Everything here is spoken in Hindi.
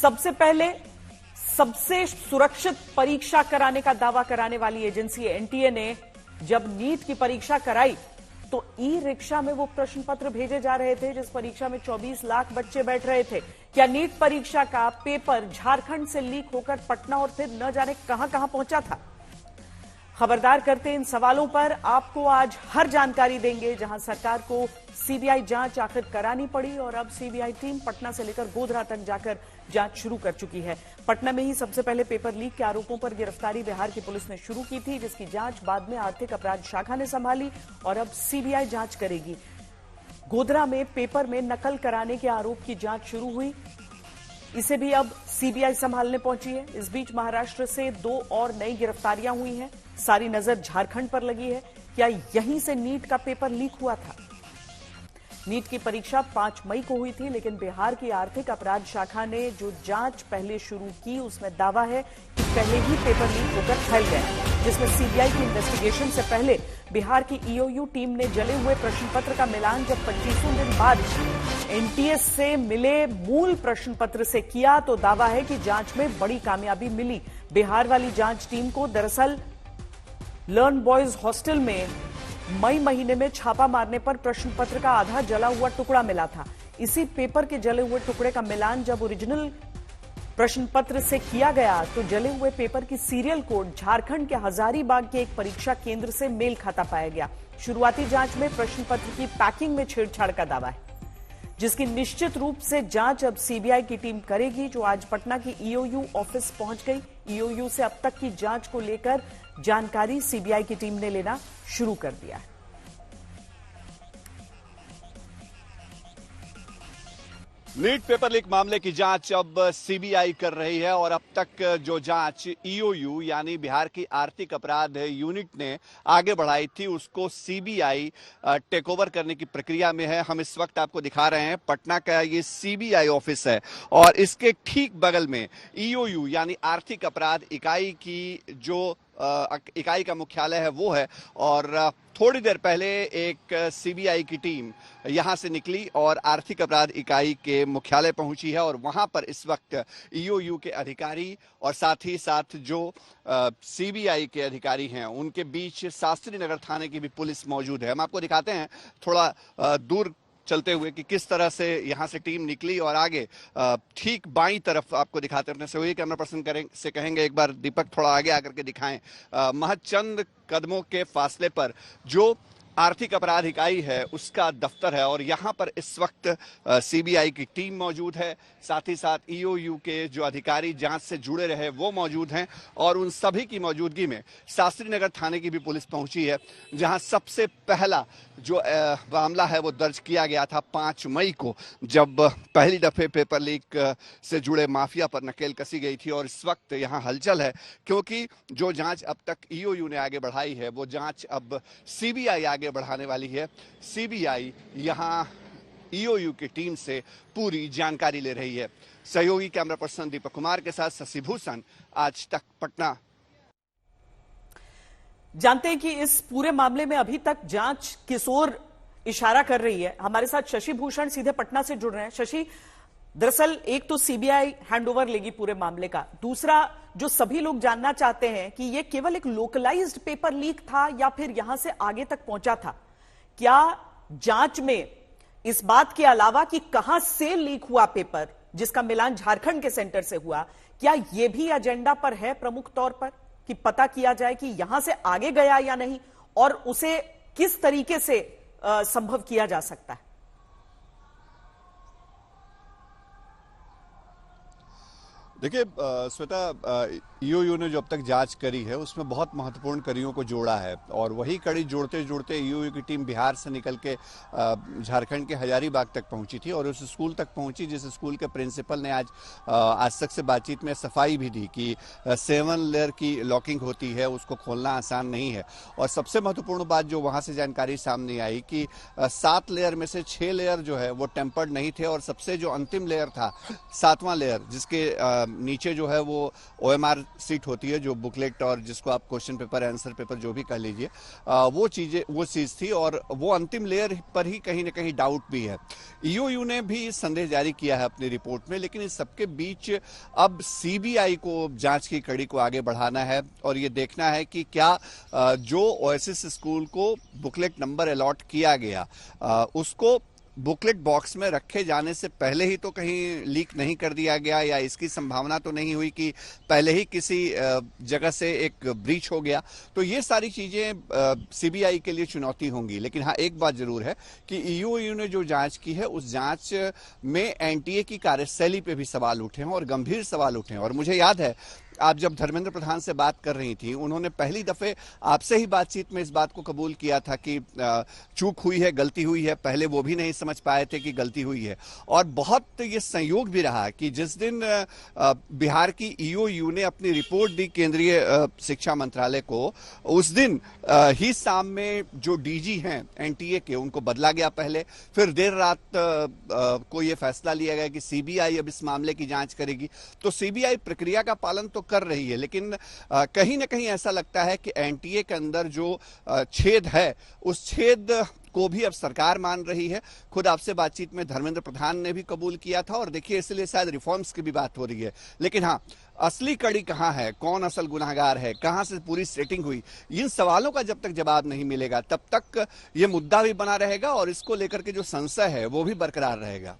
सबसे पहले सबसे सुरक्षित परीक्षा कराने का दावा कराने वाली एजेंसी एनटीए ने जब नीट की परीक्षा कराई तो ई रिक्शा में वो प्रश्न पत्र भेजे जा रहे थे जिस परीक्षा में 24 लाख बच्चे बैठ रहे थे। क्या नीट परीक्षा का पेपर झारखंड से लीक होकर पटना और फिर न जाने कहां कहां पहुंचा था? खबरदार करते इन सवालों पर आपको आज हर जानकारी देंगे, जहां सरकार को सीबीआई जांच आखिर करानी पड़ी और अब सीबीआई टीम पटना से लेकर गोधरा तक जाकर जांच शुरू कर चुकी है। पटना में ही सबसे पहले पेपर लीक के आरोपों पर गिरफ्तारी बिहार की पुलिस ने शुरू की थी, जिसकी जांच बाद में आर्थिक अपराध शाखा ने संभाली और अब सीबीआई जांच करेगी। गोधरा में पेपर में नकल कराने के आरोप की जांच शुरू हुई, इसे भी अब सीबीआई संभालने पहुंची है। इस बीच महाराष्ट्र से 2 और नई गिरफ्तारियां हुई हैं। सारी नजर झारखंड पर लगी है। क्या यहीं से नीट का पेपर लीक हुआ था? नीट की परीक्षा 5 मई को हुई थी, लेकिन बिहार की आर्थिक अपराध शाखा ने जो जांच पहले शुरू की उसमें दावा है कि पहले ही पेपर लीक होकर फैल गया, जिसमें सीबीआई की इन्वेस्टिगेशन से पहले बिहार की ईओयू टीम ने जले हुए प्रश्न पत्र का मिलान जब 25 दिन बाद एनटीए से मिले मूल प्रश्न पत्र से किया तो दावा है कि जांच में बड़ी कामयाबी मिली। बिहार वाली जांच टीम को दरअसल लर्न बॉयज हॉस्टल में मई महीने में छापा मारने पर प्रश्न पत्र का आधा जला हुआ टुकड़ा मिला था। इसी पेपर के जले हुए टुकड़े का मिलान जब ओरिजिनल प्रश्न पत्र से किया गया तो जले हुए पेपर की सीरियल कोड झारखंड के हजारीबाग के एक परीक्षा केंद्र से मेल खाता पाया गया। शुरुआती जांच में प्रश्न पत्र की पैकिंग में छेड़छाड़ का दावा है, जिसकी निश्चित रूप से जांच अब सीबीआई की टीम करेगी, जो आज पटना की ईओयू ऑफिस पहुंच गई। ईओयू से अब तक की जांच को लेकर जानकारी सीबीआई की टीम ने लेना शुरू कर दिया है। नीट पेपर लीक मामले की जांच अब सीबीआई कर रही है और अब तक जो जांच ईओयू यानी बिहार की आर्थिक अपराध यूनिट ने आगे बढ़ाई थी उसको सीबीआई टेक ओवर करने की प्रक्रिया में है। हम इस वक्त आपको दिखा रहे हैं पटना का ये सीबीआई ऑफिस है और इसके ठीक बगल में ईओयू यानी आर्थिक अपराध इकाई की जो इकाई का मुख्यालय है वो है और थोड़ी देर पहले एक सीबीआई की टीम यहां से निकली और आर्थिक अपराध इकाई के मुख्यालय पहुंची है और वहां पर इस वक्त ईओयू के अधिकारी और साथ ही साथ जो सीबीआई के अधिकारी हैं उनके बीच शास्त्री नगर थाने की भी पुलिस मौजूद है। हम आपको दिखाते हैं थोड़ा दूर चलते हुए कि किस तरह से यहां से टीम निकली और आगे ठीक बाईं तरफ आपको दिखाते हैं। अपने सहयोगी कैमरा पर्सन से कहेंगे एक बार दीपक थोड़ा आगे आकर के दिखाएं। महज चंद कदमों के फासले पर जो आर्थिक अपराध इकाई है उसका दफ्तर है और यहां पर इस वक्त सीबीआई की टीम मौजूद है, साथ ही साथ ईओयू के जो अधिकारी जांच से जुड़े रहे वो मौजूद हैं और उन सभी की मौजूदगी में शास्त्री नगर थाने की भी पुलिस पहुंची है, जहां सबसे पहला जो मामला है वो दर्ज किया गया था 5 मई को, जब पहली दफे पेपर लीक से जुड़े माफिया पर नकेल कसी गई थी। और इस वक्त यहाँ हलचल है क्योंकि जो जांच अब तक ईओयू ने आगे बढ़ाई है वो जांच अब सीबीआई आगे बढ़ाने वाली है। सीबीआई यहां ईओयू की टीम से पूरी जानकारी ले रही है। सहयोगी कैमरा पर्सन दीपक कुमार के साथ शशि भूषण, आज तक पटना। जानते हैं कि इस पूरे मामले में अभी तक जांच किस ओर इशारा कर रही है। हमारे साथ शशि भूषण सीधे पटना से जुड़ रहे हैं। शशि, दरअसल एक तो सीबीआई हैंडओवर लेगी पूरे मामले का, दूसरा जो सभी लोग जानना चाहते हैं कि यह केवल एक लोकलाइज्ड पेपर लीक था या फिर यहां से आगे तक पहुंचा था। क्या जांच में इस बात के अलावा कि कहां से लीक हुआ पेपर, जिसका मिलान झारखंड के सेंटर से हुआ, क्या यह भी एजेंडा पर है प्रमुख तौर पर कि पता किया जाए कि यहां से आगे गया या नहीं और उसे किस तरीके से संभव किया जा सकता है? देखिए श्वेता, ईओयू ने जो अब तक जांच करी है उसमें बहुत महत्वपूर्ण कड़ियों को जोड़ा है और वही कड़ी जोड़ते जोड़ते ईओयू की टीम बिहार से निकल के झारखंड के हजारीबाग तक पहुंची थी और उस स्कूल तक पहुंची जिस स्कूल के प्रिंसिपल ने आज तक से बातचीत में सफाई भी दी कि 7 लेयर की लॉकिंग होती है, उसको खोलना आसान नहीं है। और सबसे महत्वपूर्ण बात जो वहां से जानकारी सामने आई कि 7 लेयर में से 6 लेयर जो है वो टेम्पर्ड नहीं थे और सबसे जो अंतिम लेयर था 7वां लेयर, जिसके नीचे जो है वो ओएमआर सीट होती है, जो बुकलेट और जिसको आप क्वेश्चन पेपर आंसर पेपर जो भी कह लीजिए, वो चीज थी और वो अंतिम लेयर पर ही कहीं ना कहीं डाउट भी है। ईओयू ने भी संदेश जारी किया है अपनी रिपोर्ट में, लेकिन इस सबके बीच अब सीबीआई को जांच की कड़ी को आगे बढ़ाना है और ये देखना है कि क्या जो ओएसिस स्कूल को बुकलेट नंबर अलॉट किया गया उसको बुकलेट बॉक्स में रखे जाने से पहले ही तो कहीं लीक नहीं कर दिया गया, या इसकी संभावना तो नहीं हुई कि पहले ही किसी जगह से एक ब्रीच हो गया। तो ये सारी चीजें सीबीआई के लिए चुनौती होंगी। लेकिन हाँ, एक बात जरूर है कि ईओयू ने जो जांच की है उस जांच में एनटीए की कार्यशैली पे भी सवाल उठे हैं और गंभीर सवाल उठे हैं। और मुझे याद है, आप जब धर्मेंद्र प्रधान से बात कर रही थी, उन्होंने पहली दफे आपसे ही बातचीत में इस बात को कबूल किया था कि चूक हुई है, गलती हुई है। पहले वो भी नहीं समझ पाए थे कि गलती हुई है। और बहुत ये संयोग भी रहा कि जिस दिन बिहार की ईओयू ने अपनी रिपोर्ट दी केंद्रीय शिक्षा मंत्रालय को, उस दिन ही शाम में जो डीजी हैं एनटीए के, उनको बदला गया पहले। फिर देर रात को ये फैसला लिया गया कि सीबीआई अब इस मामले की जांच करेगी। तो सीबीआई प्रक्रिया का पालन तो कर रही है, लेकिन कहीं ना कहीं ऐसा लगता है कि एनटीए के अंदर जो छेद है, उस छेद को भी अब सरकार मान रही है। खुद आपसे बातचीत में धर्मेंद्र प्रधान ने भी कबूल किया था और देखिए, इसलिए शायद रिफॉर्म्स की भी बात हो रही है। लेकिन हाँ, असली कड़ी कहां है, कौन असल गुनाहगार है, कहां से पूरी सेटिंग हुई, इन सवालों का जब तक जवाब नहीं मिलेगा तब तक ये मुद्दा भी बना रहेगा और इसको लेकर के जो संशय है वो भी बरकरार रहेगा।